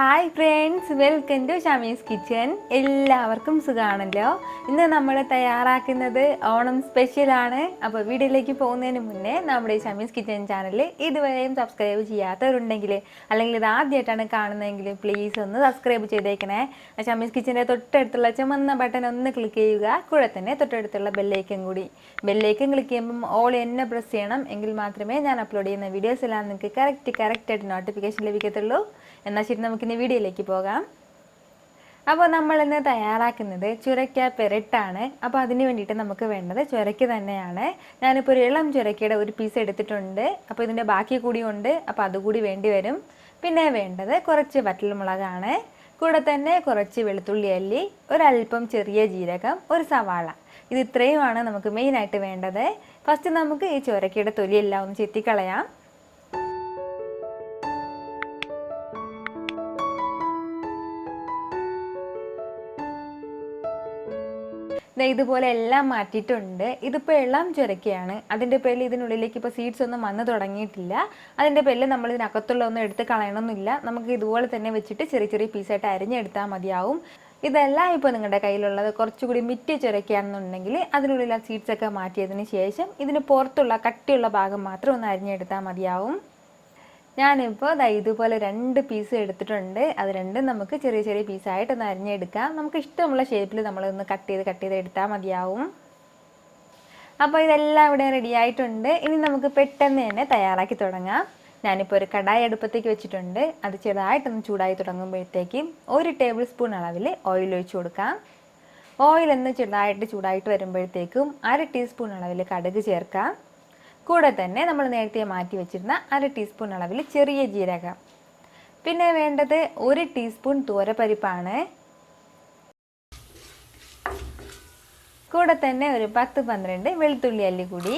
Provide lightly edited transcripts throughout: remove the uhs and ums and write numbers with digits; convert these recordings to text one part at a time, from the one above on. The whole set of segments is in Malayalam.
Hi friends, welcome to Shamees kitchen. എല്ലാവർക്കും സുഖമാണല്ലോ. ഇന്ന് നമ്മൾ തയ്യാറാക്കുന്നത് ഓണം സ്പെഷ്യലാണ്. അപ്പോൾ വീഡിയോയിലേക്ക് പോകുന്നതിന് മുന്നേ നമ്മുടെ ഷമീസ് കിച്ചൻ ചാനൽ ഇതുവരെയും സബ്സ്ക്രൈബ് ചെയ്യാത്തവരുണ്ടെങ്കിൽ അല്ലെങ്കിൽ ഇത് ആദ്യമായിട്ടാണ് കാണുന്നതെങ്കിൽ പ്ലീസ് ഒന്ന് സബ്സ്ക്രൈബ് ചെയ്തേക്കണേ. ഷമീസ് കിച്ചൻ്റെ തൊട്ടടുത്തുള്ള ചുമന്ന ബട്ടൺ ഒന്ന് ക്ലിക്ക് ചെയ്യുക. കൂടെ തന്നെ തൊട്ടടുത്തുള്ള ബെല്ലൈക്കൻ ക്ലിക്ക് ചെയ്യുമ്പം ഓൾ എന്നെ പ്രസ് ചെയ്യണം. എങ്കിൽ മാത്രമേ ഞാൻ അപ്ലോഡ് ചെയ്യുന്ന വീഡിയോസ് എല്ലാം നിങ്ങൾക്ക് കറക്റ്റായിട്ട് നോട്ടിഫിക്കേഷൻ ലഭിക്കത്തുള്ളൂ. എന്നാൽ ശരി, നമുക്കിന്ന് വീഡിയോയിലേക്ക് പോകാം. അപ്പോൾ നമ്മളിന്ന് തയ്യാറാക്കുന്നത് ചുരക്ക പെരട്ടാണ്. അപ്പോൾ അതിന് വേണ്ടിയിട്ട് നമുക്ക് വേണ്ടത് ചുരക്ക തന്നെയാണ്. ഞാനിപ്പോൾ ഒരു ഇളം ചുരക്കയുടെ ഒരു പീസ് എടുത്തിട്ടുണ്ട്. അപ്പോൾ ഇതിൻ്റെ ബാക്കി കൂടി ഉണ്ട്, അപ്പോൾ അതുകൂടി വേണ്ടി വരും. പിന്നെ വേണ്ടത് കുറച്ച് വറ്റൽമുളകാണ്. കൂടെ തന്നെ കുറച്ച് വെളുത്തുള്ളി അല്ലി, ഒരല്പം ചെറിയ ജീരകം, ഒരു സവാള. ഇത് ഇത്രയുമാണ് നമുക്ക് മെയിനായിട്ട് വേണ്ടത്. ഫസ്റ്റ് നമുക്ക് ഈ ചുരക്കയുടെ തൊലിയെല്ലാം ഒന്ന് ചെത്തിക്കളയാം. ഇതുപോലെ എല്ലാം മാറ്റിയിട്ടുണ്ട്. ഇതിപ്പോൾ ഇളം ചുരക്കയാണ്. അതിൻ്റെ പേരിൽ ഇതിനുള്ളിലേക്ക് ഇപ്പോൾ സീഡ്സ് ഒന്നും വന്ന് തുടങ്ങിയിട്ടില്ല. അതിൻ്റെ പേരിൽ നമ്മൾ ഇതിനകത്തുള്ള ഒന്നും എടുത്ത് കളയണമെന്നില്ല. നമുക്ക് ഇതുപോലെ തന്നെ വെച്ചിട്ട് ചെറിയ ചെറിയ പീസായിട്ട് അരിഞ്ഞെടുത്താൽ മതിയാവും. ഇതെല്ലാം ഇപ്പോൾ നിങ്ങളുടെ കയ്യിലുള്ളത് കുറച്ചുകൂടി മിറ്റിയ ചുരക്കയാണെന്നുണ്ടെങ്കിൽ അതിനുള്ളിൽ ആ സീഡ്സൊക്കെ മാറ്റിയതിന് ശേഷം ഇതിന് പുറത്തുള്ള കട്ടിയുള്ള ഭാഗം മാത്രം ഒന്ന് അരിഞ്ഞെടുത്താൽ മതിയാവും. ഞാനിപ്പോൾ ഇതുപോലെ 2 പീസ് എടുത്തിട്ടുണ്ട്. അത് രണ്ടും നമുക്ക് ചെറിയ ചെറിയ പീസായിട്ടൊന്ന് അരിഞ്ഞെടുക്കാം. നമുക്ക് ഇഷ്ടമുള്ള ഷേപ്പിൽ നമ്മളൊന്ന് കട്ട് ചെയ്ത് എടുത്താൽ മതിയാവും. അപ്പോൾ ഇതെല്ലാം ഇവിടെ റെഡി ആയിട്ടുണ്ട്. ഇനി നമുക്ക് പെട്ടെന്ന് തന്നെ തയ്യാറാക്കി തുടങ്ങാം. ഞാനിപ്പോൾ ഒരു കടായി അടുപ്പത്തേക്ക് വെച്ചിട്ടുണ്ട്. അത് ചെറുതായിട്ടൊന്ന് ചൂടായി തുടങ്ങുമ്പോഴത്തേക്കും 1 ടേബിൾ സ്പൂൺ അളവിൽ ഓയിൽ ഒഴിച്ചു കൊടുക്കാം. ഓയിലൊന്ന് ചെറുതായിട്ട് ചൂടായിട്ട് വരുമ്പോഴത്തേക്കും 1/2 ടീസ്പൂൺ അളവിൽ കടുക് ചേർക്കാം. കൂടെ തന്നെ നമ്മൾ നേരത്തെ മാറ്റി വെച്ചിരുന്ന 1/2 ടീസ്പൂൺ അളവിൽ ചെറിയ ജീരകം. പിന്നെ വേണ്ടത് 1 ടീസ്പൂൺ തുവരപ്പരിപ്പാണ്. കൂടെ തന്നെ ഒരു 10-12 വെളുത്തുള്ളി അല്ലി കൂടി.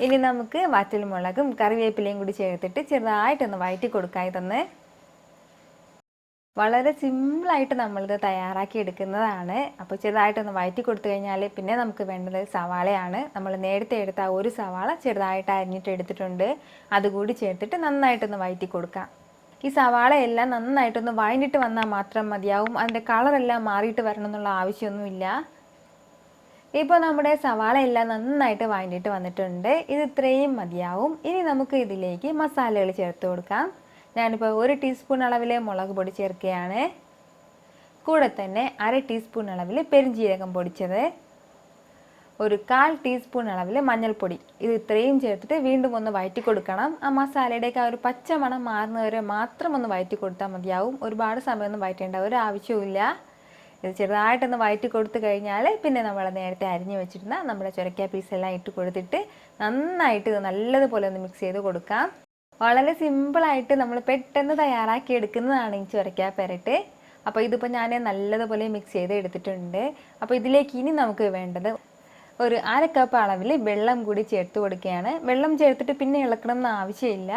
ഇനി നമുക്ക് വറ്റൽമുളകും കറിവേപ്പിലയും കൂടി ചേർത്തിട്ട് ചെറുതായിട്ടൊന്ന് വഴറ്റി കൊടുക്കാം. ഇതൊന്ന് വളരെ സിമ്പിളായിട്ട് നമ്മളിത് തയ്യാറാക്കി എടുക്കുന്നതാണ്. അപ്പോൾ ചെറുതായിട്ടൊന്ന് വഴറ്റി കൊടുത്തു കഴിഞ്ഞാൽ പിന്നെ നമുക്ക് വേണ്ടത് സവാളയാണ്. നമ്മൾ നേരത്തെ എടുത്ത ഒരു സവാള ചെറുതായിട്ട് അരിഞ്ഞിട്ട് എടുത്തിട്ടുണ്ട്. അതുകൂടി ചേർത്തിട്ട് നന്നായിട്ടൊന്ന് വഴറ്റി കൊടുക്കാം. ഈ സവാളയെല്ലാം നന്നായിട്ടൊന്ന് വഴഞ്ഞിട്ട് വന്നാൽ മാത്രം മതിയാവും. അതിൻ്റെ കളറെല്ലാം മാറിയിട്ട് വരണം എന്നുള്ള ആവശ്യമൊന്നുമില്ല. ഇപ്പോൾ നമ്മുടെ സവാള എല്ലാം നന്നായിട്ട് വഴഞ്ഞിട്ട് വന്നിട്ടുണ്ട്. ഇത് ഇത്രയും മതിയാവും. ഇനി നമുക്ക് ഇതിലേക്ക് മസാലകൾ ചേർത്ത് കൊടുക്കാം. ഞാനിപ്പോൾ 1 ടീസ്പൂൺ അളവിൽ മുളക് പൊടി ചേർക്കുകയാണ്. കൂടെ തന്നെ 1/2 ടീസ്പൂൺ അളവിൽ പെരുംജീരകം പൊടിച്ചത്, ഒരു 1/4 ടീസ്പൂൺ അളവിൽ മഞ്ഞൾപ്പൊടി. ഇത് ഇത്രയും ചേർത്തിട്ട് വീണ്ടും ഒന്ന് വഴറ്റി കൊടുക്കണം. ആ മസാലയുടെയൊക്കെ ആ ഒരു പച്ചമണം മാറുന്നവരെ മാത്രം ഒന്ന് വഴറ്റി കൊടുത്താൽ മതിയാവും. ഒരുപാട് സമയമൊന്നും വഴറ്റേണ്ട ഒരു ആവശ്യവുമില്ല. ഇത് ചെറുതായിട്ടൊന്ന് വഴറ്റി കൊടുത്തു കഴിഞ്ഞാൽ പിന്നെ നമ്മൾ നേരത്തെ അരിഞ്ഞു വെച്ചിരുന്ന നമ്മുടെ ചുരക്ക പീസെല്ലാം ഇട്ട് കൊടുത്തിട്ട് നന്നായിട്ട് ഇത് നല്ലതുപോലെ ഒന്ന് മിക്സ് ചെയ്ത് കൊടുക്കാം. വളരെ സിമ്പിളായിട്ട് നമ്മൾ പെട്ടെന്ന് തയ്യാറാക്കി എടുക്കുന്നതാണ് ഈ ചുരക്ക പെരട്ട്. അപ്പോൾ ഇതിപ്പോൾ ഞാൻ നല്ലതുപോലെ മിക്സ് ചെയ്ത് എടുത്തിട്ടുണ്ട്. അപ്പോൾ ഇതിലേക്ക് ഇനി നമുക്ക് വേണ്ടത് ഒരു 1/2 കപ്പ് അളവിൽ വെള്ളം കൂടി ചേർത്ത് കൊടുക്കുകയാണ്. വെള്ളം ചേർത്തിട്ട് പിന്നെ ഇളക്കണം എന്ന് ആവശ്യമില്ല.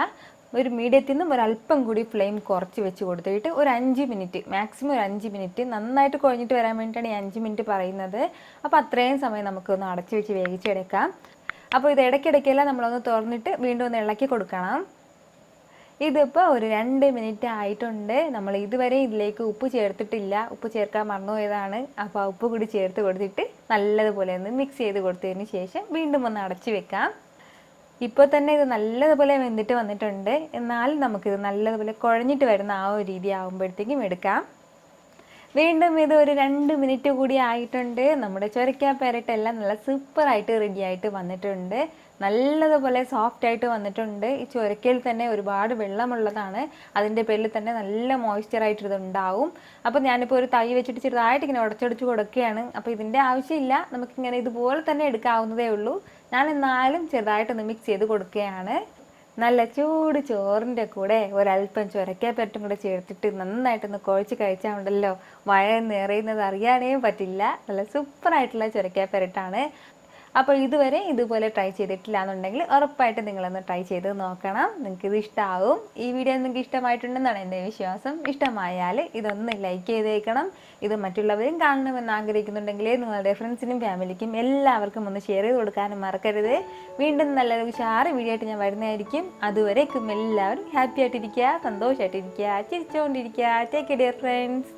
ഒരു മീഡിയത്തിൽ നിന്നും ഒരല്പം കൂടി ഫ്ലെയിം കുറച്ച് വെച്ച് കൊടുത്തിട്ട് ഒരു 5 മിനിറ്റ്, മാക്സിമം ഒരു 5 മിനിറ്റ്, നന്നായിട്ട് കുഴഞ്ഞിട്ട് വരാൻ വേണ്ടിയിട്ടാണ് ഈ 5 മിനിറ്റ് പറയുന്നത്. അപ്പോൾ അത്രയും സമയം നമുക്കൊന്ന് അടച്ച് വെച്ച് വേവിച്ചെടുക്കാം. അപ്പോൾ ഇത് ഇടയ്ക്കിടയ്ക്കെല്ലാം നമ്മളൊന്ന് തുറന്നിട്ട് വീണ്ടും ഒന്ന് ഇളക്കി കൊടുക്കണം. ഇതിപ്പോൾ ഒരു 2 മിനിറ്റ് ആയിട്ടുണ്ട്. നമ്മൾ ഇതുവരെ ഇതിലേക്ക് ഉപ്പ് ചേർത്തിട്ടില്ല. ഉപ്പ് ചേർക്കാൻ മറന്നുപോയതാണ്. അപ്പോൾ ആ ഉപ്പ് കൂടി ചേർത്ത് കൊടുത്തിട്ട് നല്ലതുപോലെ ഒന്ന് മിക്സ് ചെയ്ത് കൊടുത്തതിന് ശേഷം വീണ്ടും ഒന്ന് അടച്ചു വെക്കാം. ഇപ്പോൾ തന്നെ ഇത് നല്ലതുപോലെ വെന്തിട്ട് വന്നിട്ടുണ്ട്. എന്നാലും നമുക്കിത് നല്ലതുപോലെ കുഴഞ്ഞിട്ട് വരുന്ന ആ ഒരു രീതി ആകുമ്പോഴത്തേക്കും എടുക്കാം. വീണ്ടും ഇത് ഒരു 2 മിനിറ്റ് കൂടി ആയിട്ടുണ്ട്. നമ്മുടെ ചുരക്ക പെരട്ടെല്ലാം നല്ല സൂപ്പറായിട്ട് റെഡിയായിട്ട് വന്നിട്ടുണ്ട്. നല്ലതുപോലെ സോഫ്റ്റായിട്ട് വന്നിട്ടുണ്ട്. ഈ ചുരക്കയിൽ തന്നെ ഒരുപാട് വെള്ളമുള്ളതാണ്. അതിൻ്റെ പേരിൽ തന്നെ നല്ല മോയ്സ്ചറായിട്ട് ഇതുണ്ടാവും. അപ്പോൾ ഞാനിപ്പോൾ ഒരു തൈ വെച്ചിട്ട് ചെറുതായിട്ട് ഇങ്ങനെ ഉടച്ചൊടിച്ച് കൊടുക്കുകയാണ്. അപ്പോൾ ഇതിൻ്റെ ആവശ്യമില്ല, നമുക്കിങ്ങനെ ഇതുപോലെ തന്നെ എടുക്കാവുന്നതേ ഉള്ളൂ. ഞാൻ എന്നാലും ചെറുതായിട്ടൊന്ന് മിക്സ് ചെയ്ത് കൊടുക്കുകയാണ്. നല്ല ചൂട് ചോറിൻ്റെ കൂടെ ഒരല്പം ചുരക്ക പെരട്ടും കൂടെ ചേർത്തിട്ട് നന്നായിട്ടൊന്ന് കുഴച്ച് കഴിച്ചാൽ ഉണ്ടല്ലോ വയറ് നിറയുന്നത് അറിയാനേ പറ്റില്ല. നല്ല സൂപ്പറായിട്ടുള്ള ചുരക്ക പെരട്ടാണ്. അപ്പോൾ ഇതുവരെ ഇതുപോലെ ട്രൈ ചെയ്തിട്ടില്ല എന്നുണ്ടെങ്കിൽ ഉറപ്പായിട്ട് നിങ്ങളൊന്ന് ട്രൈ ചെയ്ത് നോക്കണം. നിങ്ങൾക്കിത് ഇഷ്ടമാവും. ഈ വീഡിയോ നിങ്ങൾക്ക് ഇഷ്ടമായിട്ടുണ്ടെന്നാണ് എൻ്റെ വിശ്വാസം. ഇഷ്ടമായാൽ ഇതൊന്ന് ലൈക്ക് ചെയ്തേക്കണം. ഇത് മറ്റുള്ളവരും കാണണമെന്ന് ആഗ്രഹിക്കുന്നുണ്ടെങ്കിൽ നിങ്ങളുടെ ഫ്രണ്ട്സിനും ഫാമിലിക്കും എല്ലാവർക്കും ഒന്ന് ഷെയർ ചെയ്ത് കൊടുക്കാനും മറക്കരുത്. വീണ്ടും നല്ലൊരു ഉഷാറ് വീഡിയോ ആയിട്ട് ഞാൻ വരുന്നതായിരിക്കും. അതുവരേക്കും എല്ലാവരും ഹാപ്പി ആയിട്ടിരിക്കുക, സന്തോഷമായിട്ടിരിക്കുക, ചിരിച്ചുകൊണ്ടിരിക്കുക. Take care dear friends.